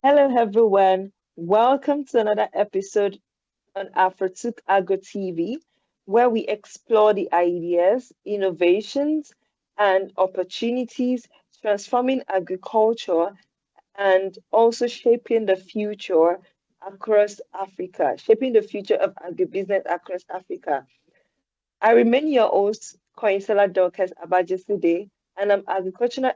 Hello, everyone. Welcome to another episode on AFROTURKAGROTV, TV, where we explore the ideas, innovations, and opportunities transforming agriculture and also shaping the future across Africa, shaping the future of agribusiness across Africa. I remain your host, Koinsela Dorcas Abajiside, and I'm agricultural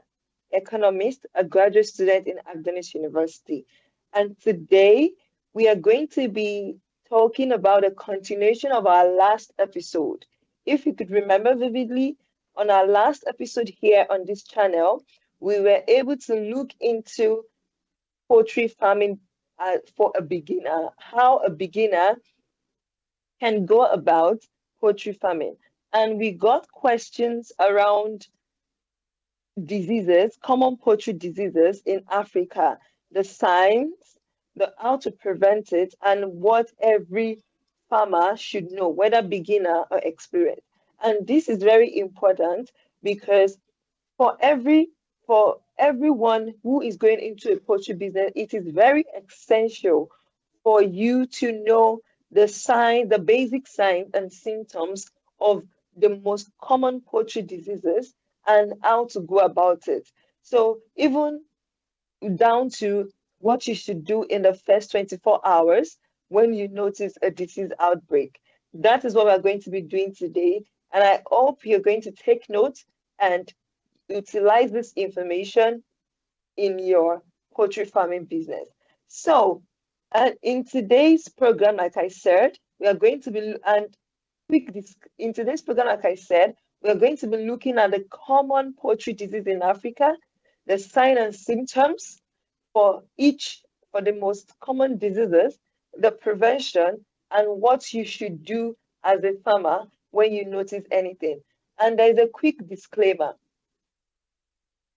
economist, a graduate student in Agdonis University. And today we are going to be talking about a continuation of our last episode. If you could remember vividly, on our last episode here on this channel, we were able to look into poultry farming for a beginner, how a beginner can go about poultry farming. And we got questions around diseases, common poultry diseases in Africa, the signs, the how to prevent it, and what every farmer should know, whether beginner or experienced. And this is very important because for every for everyone who is going into a poultry business, it is very essential for you to know the basic signs and symptoms of the most common poultry diseases and how to go about it. So even down to what you should do in the first 24 hours when you notice a disease outbreak. That is what we're going to be doing today. And I hope you're going to take notes and utilize this information in your poultry farming business. So, in today's program, like I said, we are going to be and in today's program, like I said, we are going to be looking at the common poultry disease in Africa, the sign and symptoms for each for the most common diseases, the prevention, and what you should do as a farmer when you notice anything. And there is a quick disclaimer.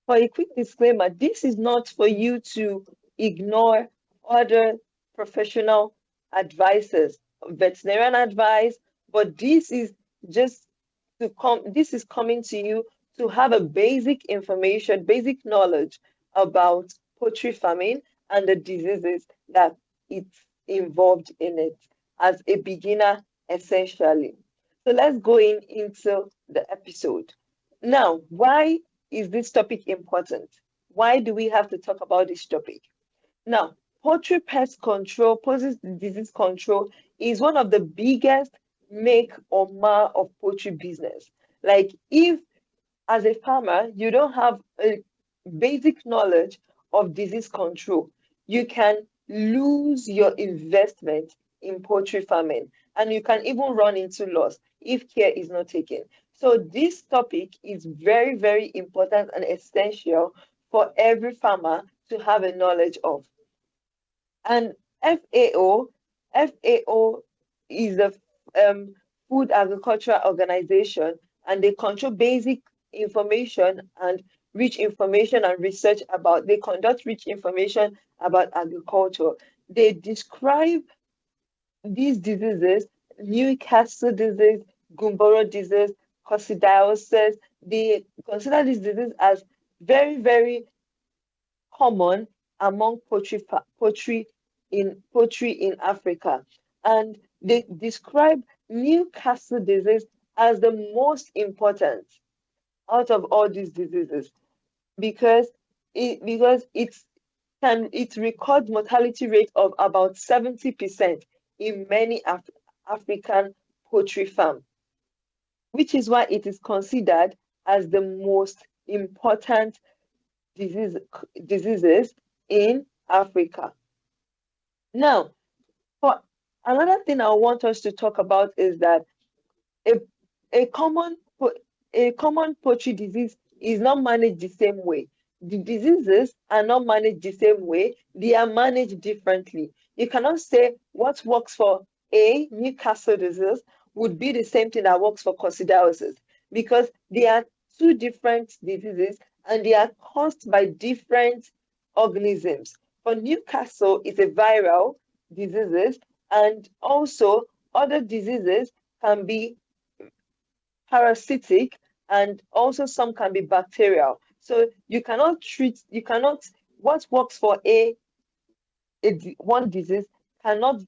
For a quick disclaimer, this is not for you to ignore other professional advices, veterinarian advice, but this is coming to you to have a basic information, basic knowledge about poultry farming and the diseases that it's involved in it as a beginner, essentially. So let's go into the episode. Now, why is this topic important? Why do we have to talk about this topic? Now, poultry pest control, poultry disease control is one of the biggest make or mar of poultry business. Like if as a farmer you don't have a basic knowledge of disease control, you can lose your investment in poultry farming and you can even run into loss if care is not taken. So this topic is very, very important and essential for every farmer to have a knowledge of. And FAO, FAO is a food agricultural organization, and they control basic information and rich information and research about. They conduct rich information about agriculture. They describe these diseases, Newcastle disease, Gumboro disease, coccidiosis. They consider this disease as very, very common among poultry in Africa, and they describe Newcastle disease as the most important out of all these diseases because it records mortality rate of about 70% in many African poultry farms, which is why it is considered as the most important disease, diseases in Africa. Now, for another thing I want us to talk about is that a, a common a common poultry disease is not managed the same way. The diseases are not managed the same way, they are managed differently. You cannot say what works for a Newcastle disease would be the same thing that works for coccidiosis because they are two different diseases and they are caused by different organisms. For Newcastle, it's a viral diseases, and also other diseases can be parasitic, and also some can be bacterial. So you cannot, what works for A one disease cannot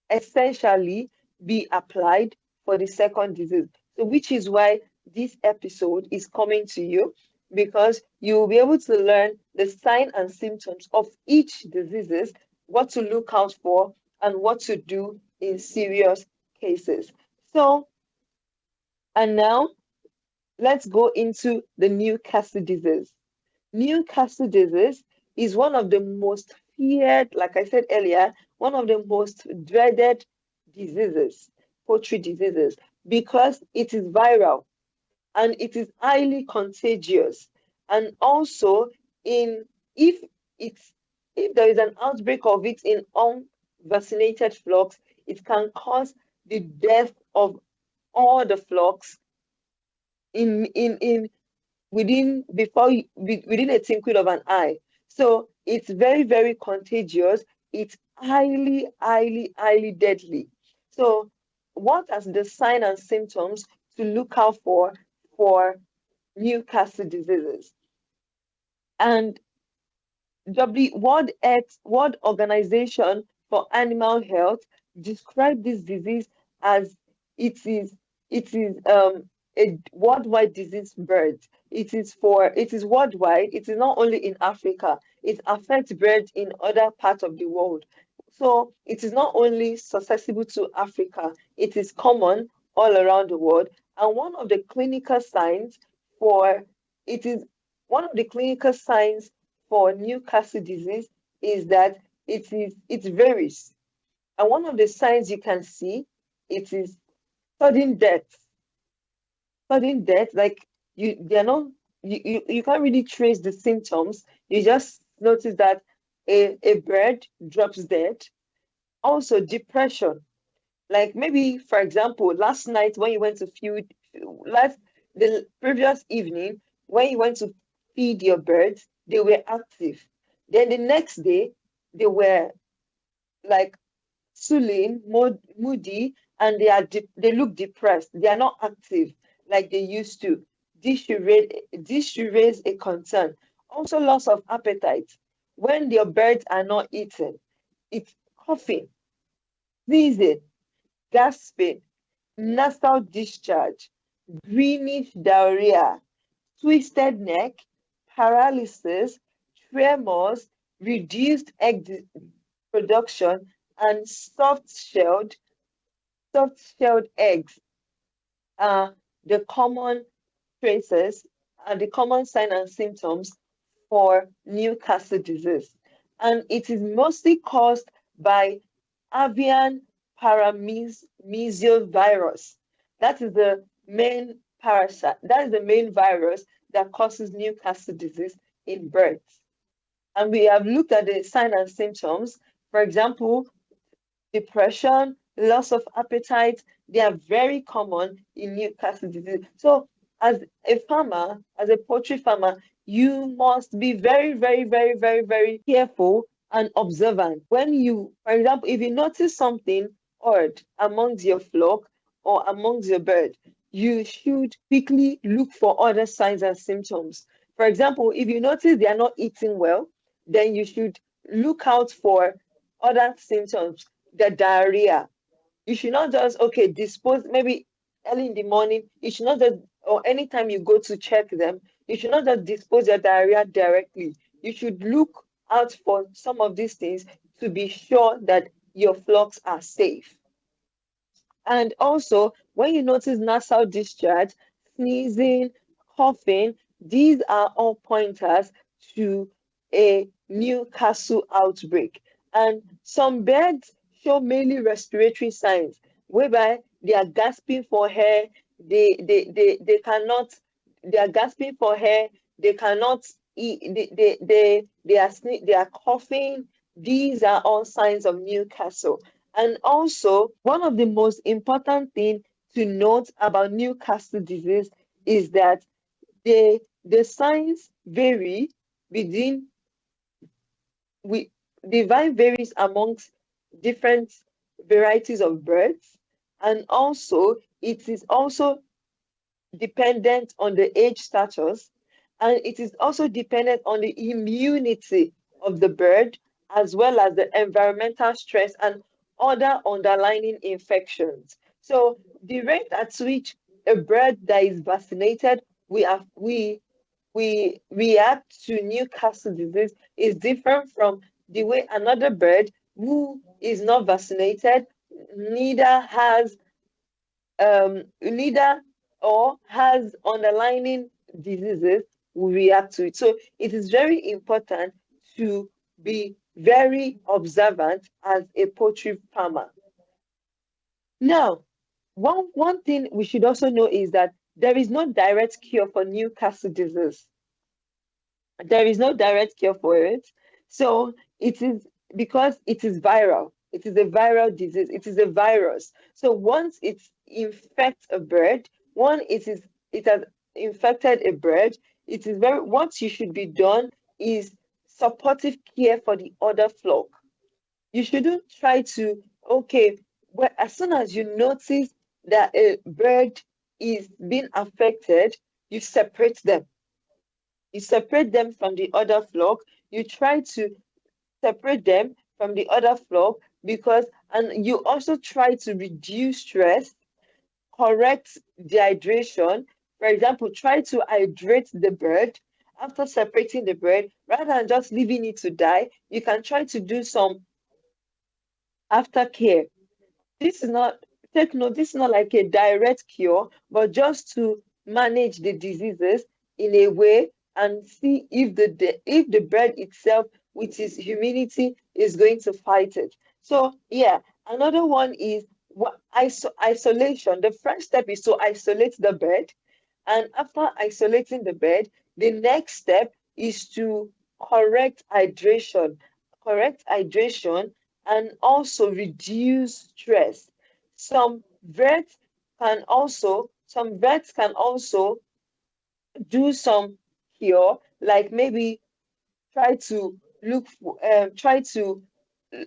essentially be applied for the second disease. So, which is why this episode is coming to you, because you will be able to learn the sign and symptoms of each diseases, what to look out for, and what to do in serious cases. So, and now let's go into the Newcastle disease. Newcastle disease is one of the most feared, like I said earlier, one of the most dreaded diseases, poultry diseases, because it is viral and it is highly contagious. And also, in if it's if there is an outbreak of it in unvaccinated flocks, it can cause the death of all the flocks in within a twinkle of an eye. So it's very, very contagious. It's highly, highly, highly deadly. So what are the signs and symptoms to look out for Newcastle diseases? And World Organization for Animal Health described this disease as it is it is a worldwide disease bird. It is worldwide. It is not only in Africa. It affects birds in other parts of the world. So it is not only susceptible to Africa. It is common all around the world. And for it is one of the clinical signs for Newcastle disease is that it varies. And one of the signs you can see, it is sudden death. Sudden death, like they're not you can't really trace the symptoms. You just notice that a bird drops dead. Also depression. Like maybe, for example, last night when you went to feed last the previous evening when you went to feed your birds, they were active. Then the next day they were like sullen, moody, and they look depressed. They are not active like they used to. This should raise a concern. Also, loss of appetite. When your birds are not eating, it's coughing, sneezing, gasping, nasal discharge, greenish diarrhea, twisted neck, paralysis, tremors, reduced production, and soft-shelled eggs are the common traces and the common signs and symptoms for Newcastle disease. And it is mostly caused by avian paramyxovirus. That is the main parasite. That is the main virus that causes Newcastle disease in birds. And we have looked at the signs and symptoms. For example, depression, loss of appetite, they are very common in Newcastle disease. So, as a farmer, as a poultry farmer, you must be very, very, very, very, very careful and observant. For example, if you notice something odd amongst your flock or amongst your bird, you should quickly look for other signs and symptoms. For example, if you notice they are not eating well, then you should look out for other symptoms, the diarrhea. You should not just, okay, dispose, maybe early in the morning, you should not just, or anytime you go to check them, you should not just dispose your diarrhea directly. You should look out for some of these things to be sure that your flocks are safe. And also, when you notice nasal discharge, sneezing, coughing, these are all pointers to a Newcastle outbreak. And some birds show mainly respiratory signs, whereby they are gasping for air, they cannot, they are gasping for air, they cannot eat, they are coughing. These are all signs of Newcastle. And also, one of the most important things to note about Newcastle disease is that the signs vary within we the vine varies amongst different varieties of birds, and also it is also dependent on the age status, and it is also dependent on the immunity of the bird as well as the environmental stress and other underlying infections. So the rate at which a bird that is vaccinated, we react to Newcastle disease is different from the way another bird who is not vaccinated, neither has neither or has underlying diseases will react to it. So it is very important to be very observant as a poultry farmer. Now, one thing we should also know is that there is no direct cure for Newcastle disease. There is no direct cure for it. So it is because it is viral. It is a viral disease. It is a virus. So once it infects a bird, it has infected a bird, it is very what you should be done is supportive care for the other flock. You shouldn't try to, okay, well, as soon as you notice that a bird is being affected, you separate them. You separate them from the other flock. You try to separate them from the other flock and you also try to reduce stress, correct dehydration. For example, try to hydrate the bird after separating the bird rather than just leaving it to die. You can try to do some aftercare. This is not, take note, this is not like a direct cure, but just to manage the diseases in a way and see if the bird itself with its immunity is going to fight it. So yeah, another one is isolation. The first step is to isolate the bird, and after isolating the bird, the next step is to correct hydration. Correct hydration and also reduce stress. Some vets can also do some cure, like maybe try to try to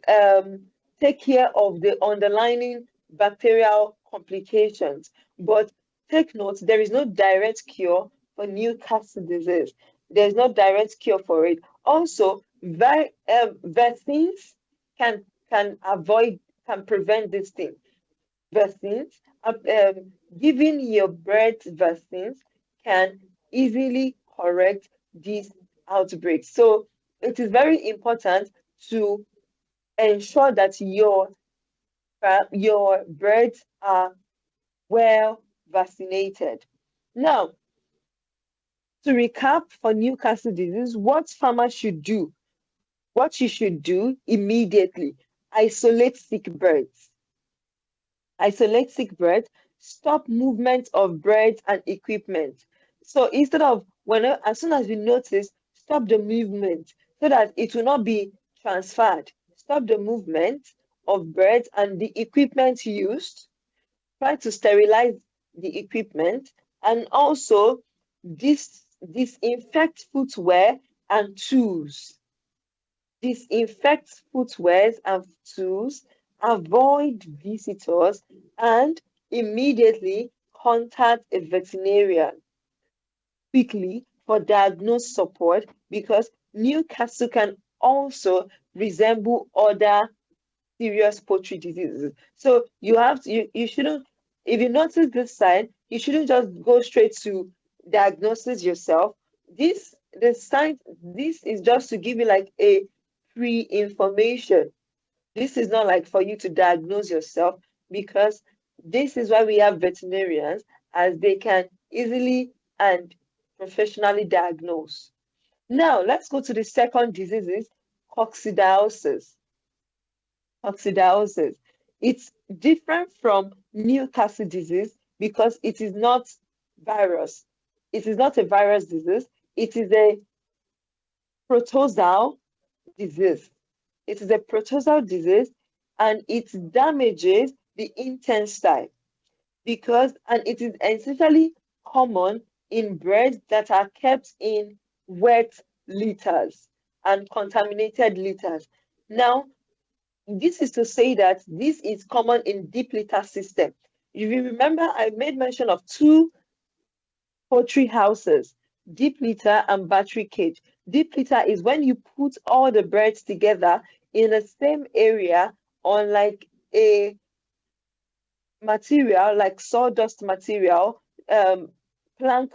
um, take care of the underlying bacterial complications. But take note, there is no direct cure for Newcastle disease. There's no direct cure for it. Also, vaccines can can prevent this thing. Vaccines, giving your birds vaccines can easily correct these outbreaks. So it is very important to ensure that your birds are well vaccinated. Now, to recap for Newcastle disease, what you should do immediately, isolate sick birds. Isolate sick birds, stop movement of birds and equipment. So instead of as soon as you notice, stop the movement so that it will not be transferred. Stop the movement of birds and the equipment used. Try to sterilize the equipment and also disinfect footwear and tools. Disinfect footwear and tools, avoid visitors, and immediately contact a veterinarian quickly for diagnosis support because Newcastle can also resemble other serious poultry diseases. So you shouldn't, if you notice this sign, you shouldn't just go straight to diagnosis yourself. This is just to give you like a pre-information. This is not like for you to diagnose yourself because this is why we have veterinarians, as they can easily and professionally diagnose. Now let's go to the second disease, coccidiosis. Coccidiosis. It's different from Newcastle disease because it is not virus. It is not a virus disease. It is a protozoal disease. It is a protozoal disease and it damages the intestine and it is essentially common in birds that are kept in wet litters and contaminated litters. Now, this is to say that this is common in deep litter system. If you remember, I made mention of two poultry houses. deep litter, and battery cage. Deep litter is when you put all the birds together in the same area on like a material, like sawdust material, um, plank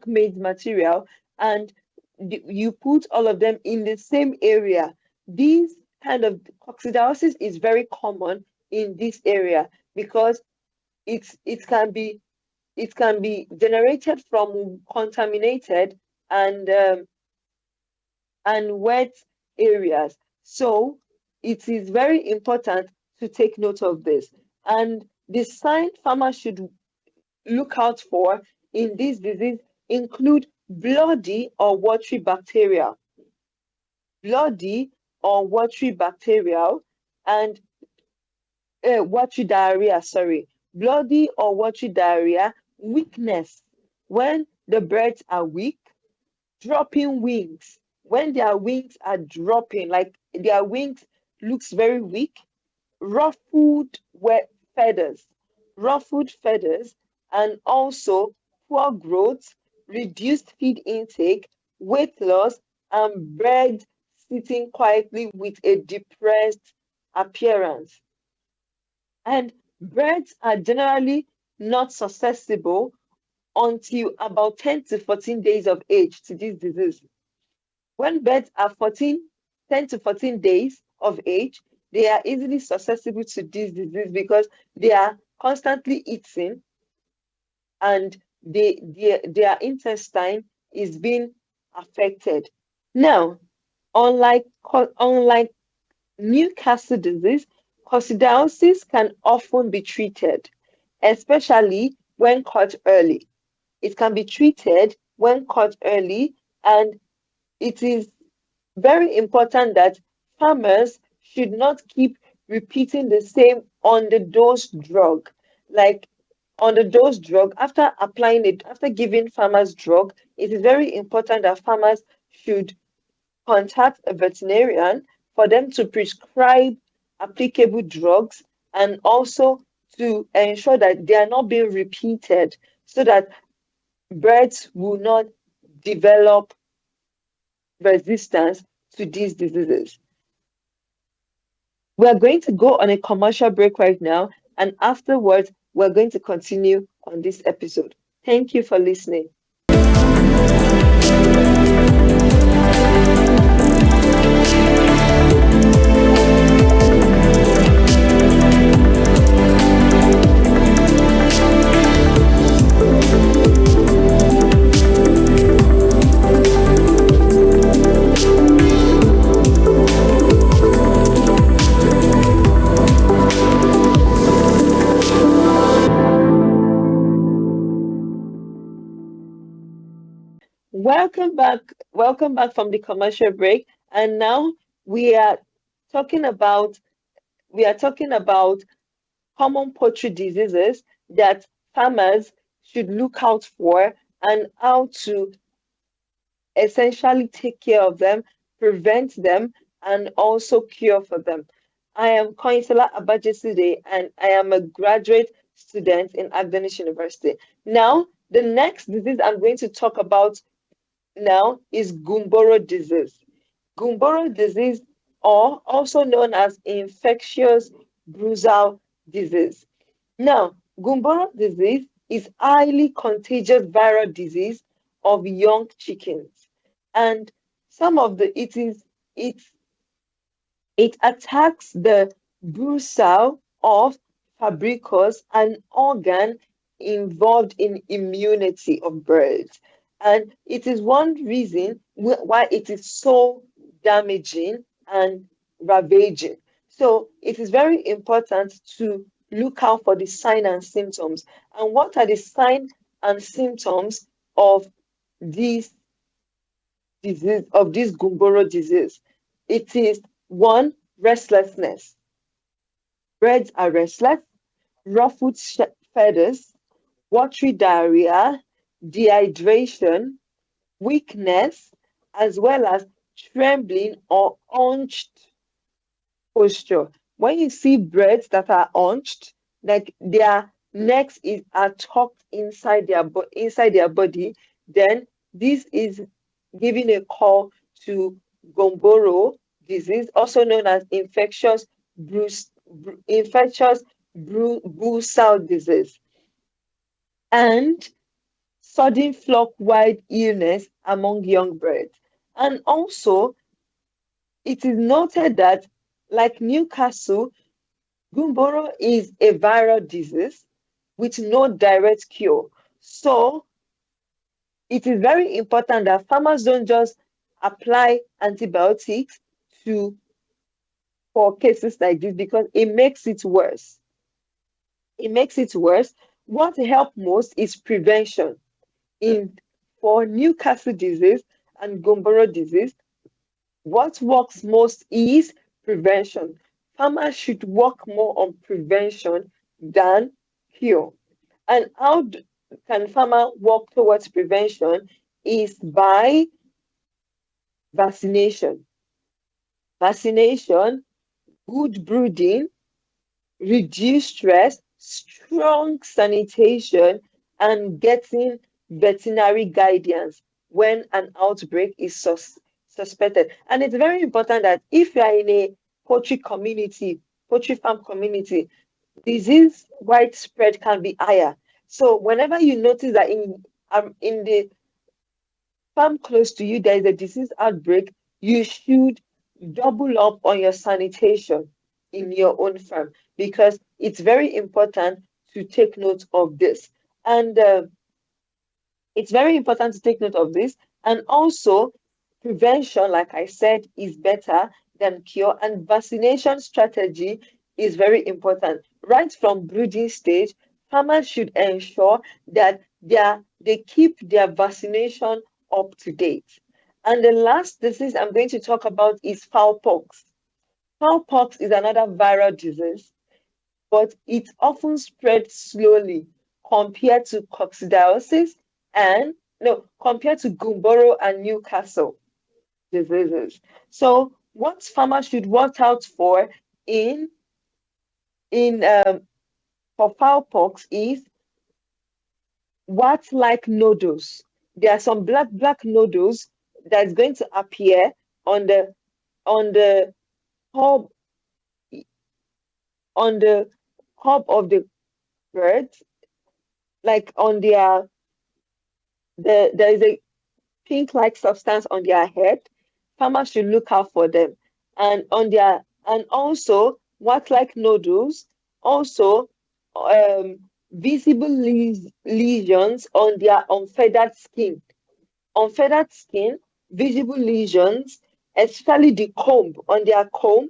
made material, and you put all of them in the same area. These kind of coccidiosis is very common in this area because it can be generated from contaminated and wet areas. So it is very important to take note of this. And the sign farmers should look out for in this disease include bloody or watery bacteria, bloody or watery bacterial, and watery diarrhea, sorry, bloody or watery diarrhea, weakness, when the birds are weak, dropping wings, when their wings are dropping, like their wings looks very weak, ruffled wet feathers, ruffled feathers, and also poor growth, reduced feed intake, weight loss, and birds sitting quietly with a depressed appearance. And birds are generally not susceptible until about 10 to 14 days of age to this disease. When birds are 10 to 14 days of age, they are easily susceptible to this disease because they are constantly eating and their intestine is being affected. Now, unlike Newcastle disease, coccidiosis can often be treated, especially when caught early. It can be treated when caught early, and it is very important that farmers should not keep repeating the same on the dose drug. Like on the dose drug, after applying it, after giving farmers drug, it is very important that farmers should contact a veterinarian for them to prescribe applicable drugs and also to ensure that they are not being repeated so that birds will not develop resistance to these diseases. We are going to go on a commercial break right now, and afterwards, we're going to continue on this episode. Thank you for listening. Welcome back from the commercial break. And now we are talking about common poultry diseases that farmers should look out for and how to essentially take care of them, prevent them, and also cure for them. I am Koinsola Abajisude, and I am a graduate student in Agdenish University. Now, the next disease I'm going to talk about now is Gumboro disease. Gumboro disease, or also known as infectious brucell disease. Now, Gumboro disease is highly contagious viral disease of young chickens, and some of the it attacks the brucell of fabricus, an organ involved in immunity of birds. And it is one reason why it is so damaging and ravaging. So it is very important to look out for the signs and symptoms. And what are the signs and symptoms of this disease, of this Gumboro disease? It is one, restlessness. Birds are restless, ruffled feathers, watery diarrhea, dehydration, weakness, as well as trembling or hunched posture. When you see birds that are hunched, like their necks are tucked inside their body, then this is giving a call to Gumboro disease, also known as infectious brucell disease, and sudden flock-wide illness among young birds. And also, it is noted that, like Newcastle, Gumboro is a viral disease with no direct cure. So it is very important that farmers don't just apply antibiotics to for cases like this, because it makes it worse. It makes it worse. What helps most is prevention. In For Newcastle disease and Gumboro disease, what works most is prevention. Farmers should work more on prevention than cure. And can farmer work towards prevention? Is by vaccination. Vaccination, good brooding, reduced stress, strong sanitation, and getting veterinary guidance when an outbreak is suspected. And it's very important that if you are in a poultry farm community, disease widespread can be higher. So whenever you notice that in the farm close to you there is a disease outbreak, you should double up on your sanitation in your own farm, because it's very important to take note of this. And it's very important to take note of this. And also, prevention, like I said, is better than cure. And vaccination strategy is very important. Right from brooding stage, farmers should ensure that they keep their vaccination up to date. And the last disease I'm going to talk about is fowlpox. Fowlpox is another viral disease, but it often spreads slowly compared to coccidiosis and no, compared to Gumboro and Newcastle diseases. So what farmers should watch out for in for fowlpox is what's like nodules. There are some black nodules that's going to appear on the hub on the hub of the bird, like on there is a pink-like substance on their head. Farmers should look out for them. And also what like nodules, also visible lesions on their unfeathered skin. Unfeathered skin, visible lesions, especially the comb on their comb,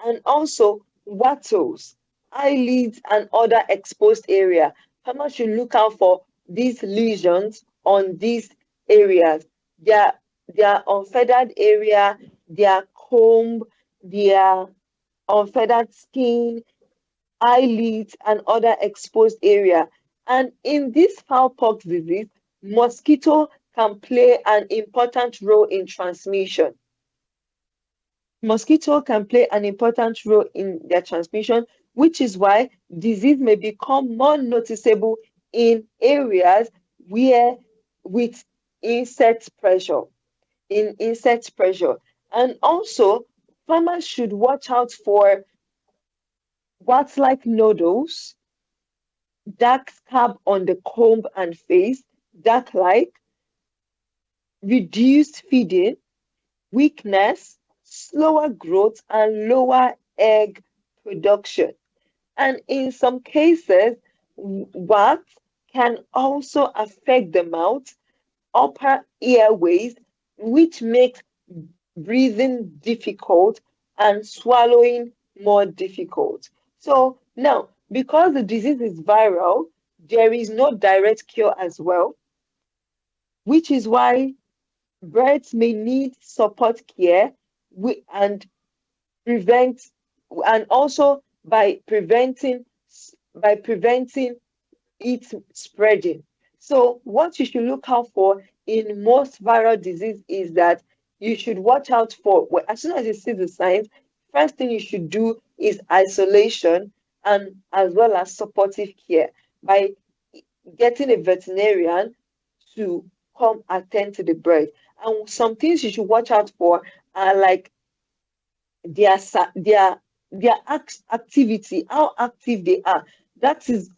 and also wattles, eyelids, and other exposed area. Farmers should look out for these lesions on these areas. Their unfeathered area, their comb, their unfeathered skin, eyelids, and other exposed area. And in this fowlpox disease, mosquito can play an important role in transmission. Mosquito can play an important role in their transmission, which is why disease may become more noticeable in areas where with insect pressure, And also, farmers should watch out for what's like nodules, dark scab on the comb and face, dark light, reduced feeding, weakness, slower growth, and lower egg production. And in some cases, what can also affect the mouth, upper airways, which makes breathing difficult and swallowing more difficult. So now, because the disease is viral, there is no direct cure as well, which is why birds may need support care and prevent, and also by preventing it spreading. So what you should look out for in most viral disease is that you should watch out for, well, as soon as you see the signs, first thing you should do is isolation, and as well as supportive care by getting a veterinarian to come attend to the birth. And some things you should watch out for are like their activity, how active they are. That is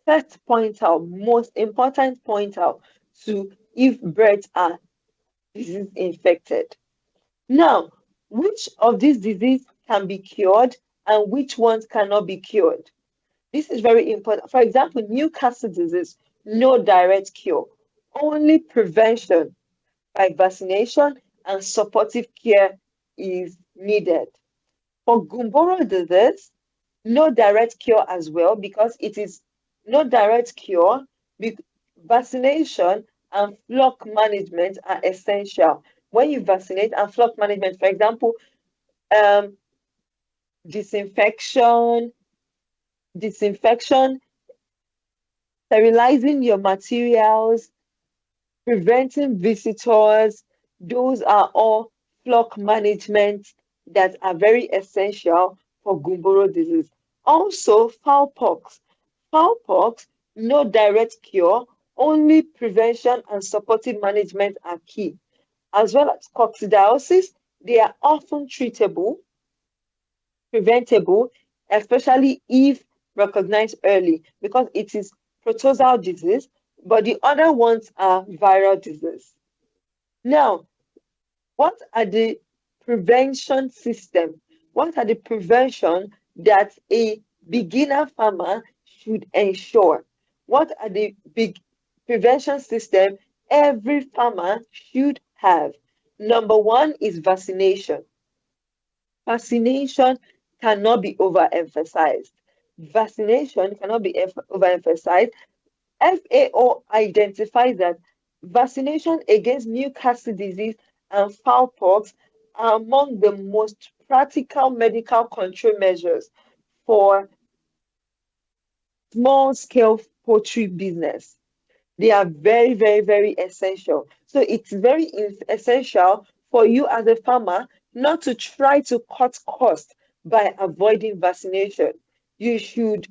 first point out, most important point out to if birds are disease infected. Now, which of these diseases can be cured and which ones cannot be cured? This is very important. For example, Newcastle disease, no direct cure, only prevention by vaccination and supportive care is needed. For Gumboro disease, no direct cure as well because it is no direct cure. Vaccination and flock management are essential. When you vaccinate and flock management, for example, um, disinfection, sterilizing your materials, preventing visitors, those are all flock management that are very essential for Gumboro disease. Also, fowlpox. Fowlpox, no direct cure, only prevention and supportive management are key. As well as coccidiosis, they are often treatable, preventable, especially if recognized early, because it is protozoal disease, but the other ones are viral disease. Now, what are the prevention system? What are the prevention that a beginner farmer should ensure? What are the big prevention system every farmer should have? Number one is vaccination. Vaccination cannot be overemphasized. Vaccination cannot be overemphasized. FAO identifies that vaccination against Newcastle disease and fowlpox are among the most practical medical control measures for small-scale poultry business. They are very, very, very essential. So it's very essential for you as a farmer not to try to cut costs by avoiding vaccination. You should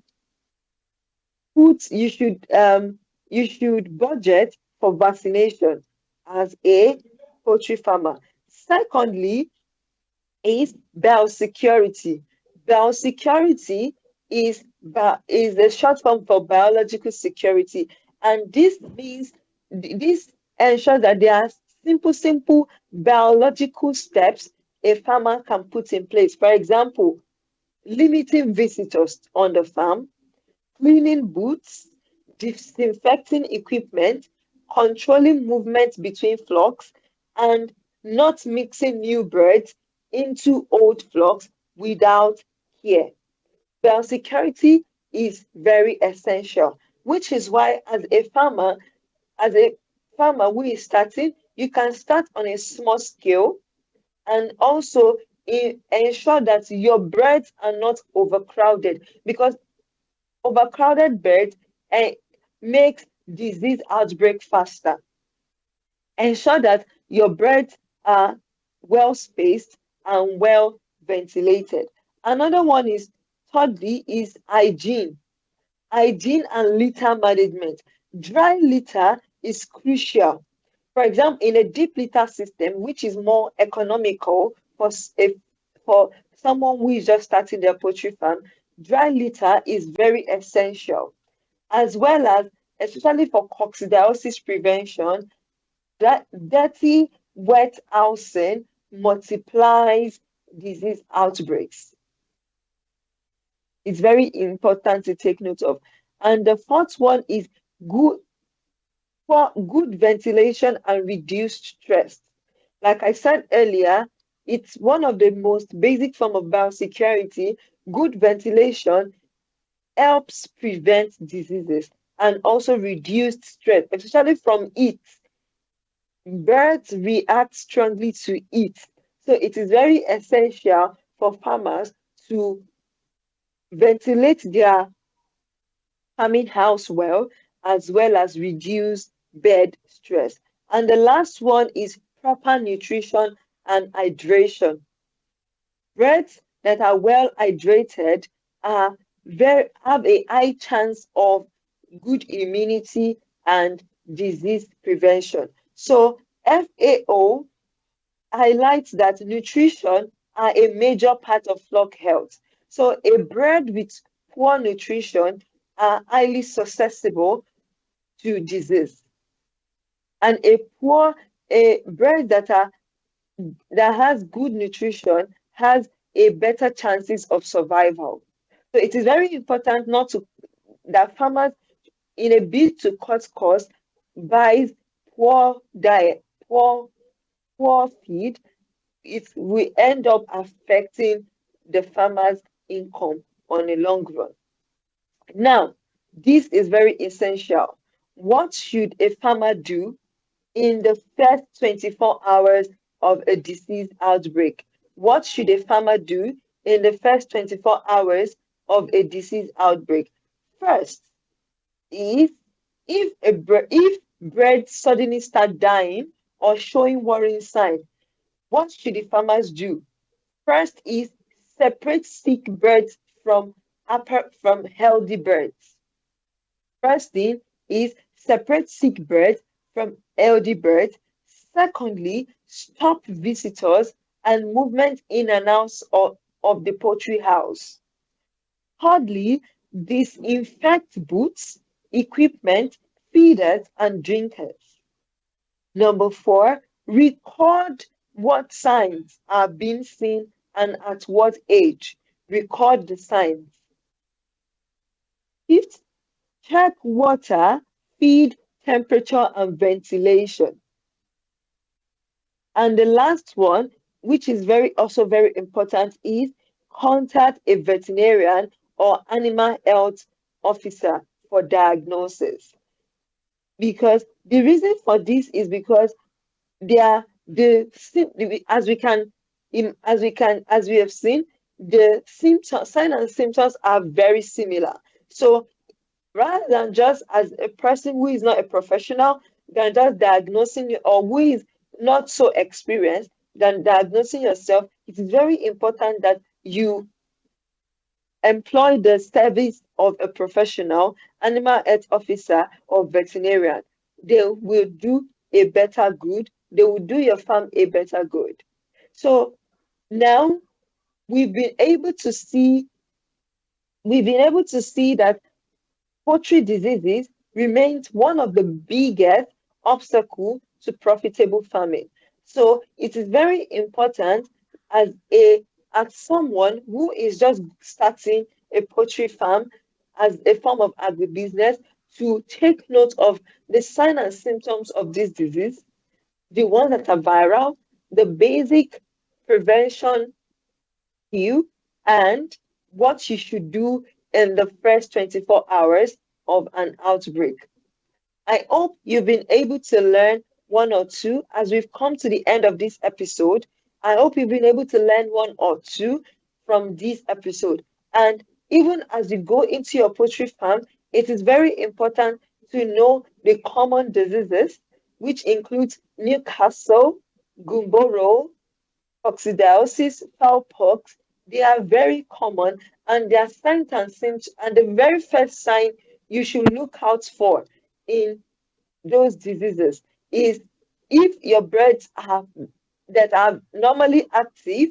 you should budget for vaccination as a poultry farmer. Secondly, is biosecurity. Biosecurity is a short form for biological security, and this means this ensures that there are simple biological steps a farmer can put in place. For example, limiting visitors on the farm, cleaning booths, disinfecting equipment, controlling movement between flocks, and not mixing new birds into old flocks without care. Biosecurity is very essential, which is why as a farmer who is starting, you can start on a small scale and also ensure that your birds are not overcrowded because overcrowded birds makes disease outbreak faster. Ensure that your birds are well spaced and well ventilated. Another one is thirdly is hygiene. Hygiene and litter management. Dry litter is crucial. For example, in a deep litter system, which is more economical for someone who is just starting their poultry farm, dry litter is very essential, as well as, especially for coccidiosis prevention, that dirty, wet housing multiplies disease outbreaks. It's very important to take note of. And the fourth one is good ventilation and reduced stress. Like I said earlier, it's one of the most basic form of biosecurity. Good ventilation helps prevent diseases and also reduce stress, especially from heat. Birds react strongly to heat. So it is very essential for farmers to ventilate their farming house well as reduce bed stress. And the last one is proper nutrition and hydration. Birds that are well hydrated have a high chance of good immunity and disease prevention. So FAO highlights that nutrition are a major part of flock health. So a bird with poor nutrition are highly susceptible to disease. And a bird that has good nutrition has a better chances of survival. So it is very important not to that farmers, in a bid to cut costs, buys poor diet, poor feed. It will end up affecting the farmer's income on a long run. Now, this is very essential. What should a farmer do in the first 24 hours of a disease outbreak? What should a farmer do in the first 24 hours of a disease outbreak? First is if birds suddenly start dying or showing worrying signs, what should the farmers do? First is separate sick birds from healthy birds. First thing is separate sick birds from healthy birds. Secondly, stop visitors and movement in and out of the poultry house. Thirdly, disinfect booths, equipment, feeders, and drinkers. Number four, record what signs are being seen and at what age. Record the signs. Fifth, check water, feed, temperature, and ventilation. And the last one, which is also very important, is contact a veterinarian or animal health officer for diagnosis. Because the reason for this is because they are as we have seen, the symptoms, signs and symptoms are very similar. So rather than just as a person who is not a professional, than just diagnosing you, or who is not so experienced, than diagnosing yourself, it is very important that you employ the service of a professional, animal health officer or veterinarian. They will do a better good. They will do your farm a better good. So now we've been able to see that poultry diseases remains one of the biggest obstacles to profitable farming. So it is very important as someone who is just starting a poultry farm as a form of agribusiness to take note of the signs and symptoms of this disease, the ones that are viral, the basic prevention you and what you should do in the first 24 hours of an outbreak. I hope you've been able to learn one or two as we've come to the end of this episode. I hope you've been able to learn one or two from this episode. And even as you go into your poultry farm, it is very important to know the common diseases, which includes Newcastle, Gumboro, coccidiosis, cowpox. They are very common, and they are signs and symptoms. And the very first sign you should look out for in those diseases is if your birds that are normally active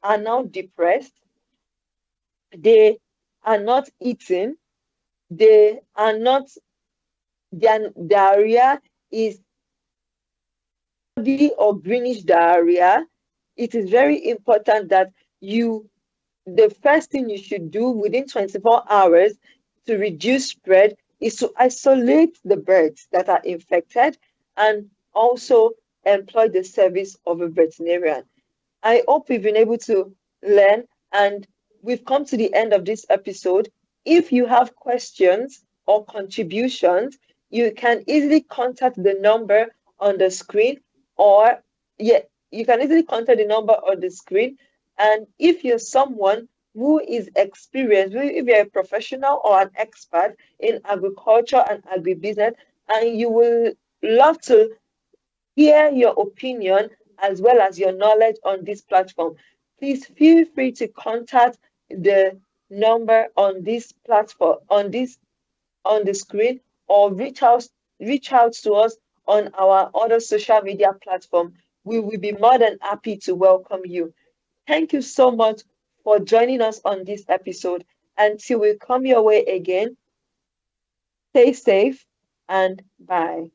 are now depressed, they are not eating, they are not, their diarrhea is bloody or greenish diarrhea. It is very important that the first thing you should do within 24 hours to reduce spread is to isolate the birds that are infected and also employ the service of a veterinarian. I hope we've been able to learn, and we've come to the end of this episode. If you have questions or contributions, you can easily contact the number on the screen, you can easily contact the number on the screen. And if you're someone who is experienced, if you're a professional or an expert in agriculture and agribusiness, and you will love to hear your opinion as well as your knowledge on this platform, please feel free to contact the number on this platform, on the screen, or reach out to us on our other social media platform. We will be more than happy to welcome you. Thank you so much for joining us on this episode. Until we come your way again, stay safe and bye.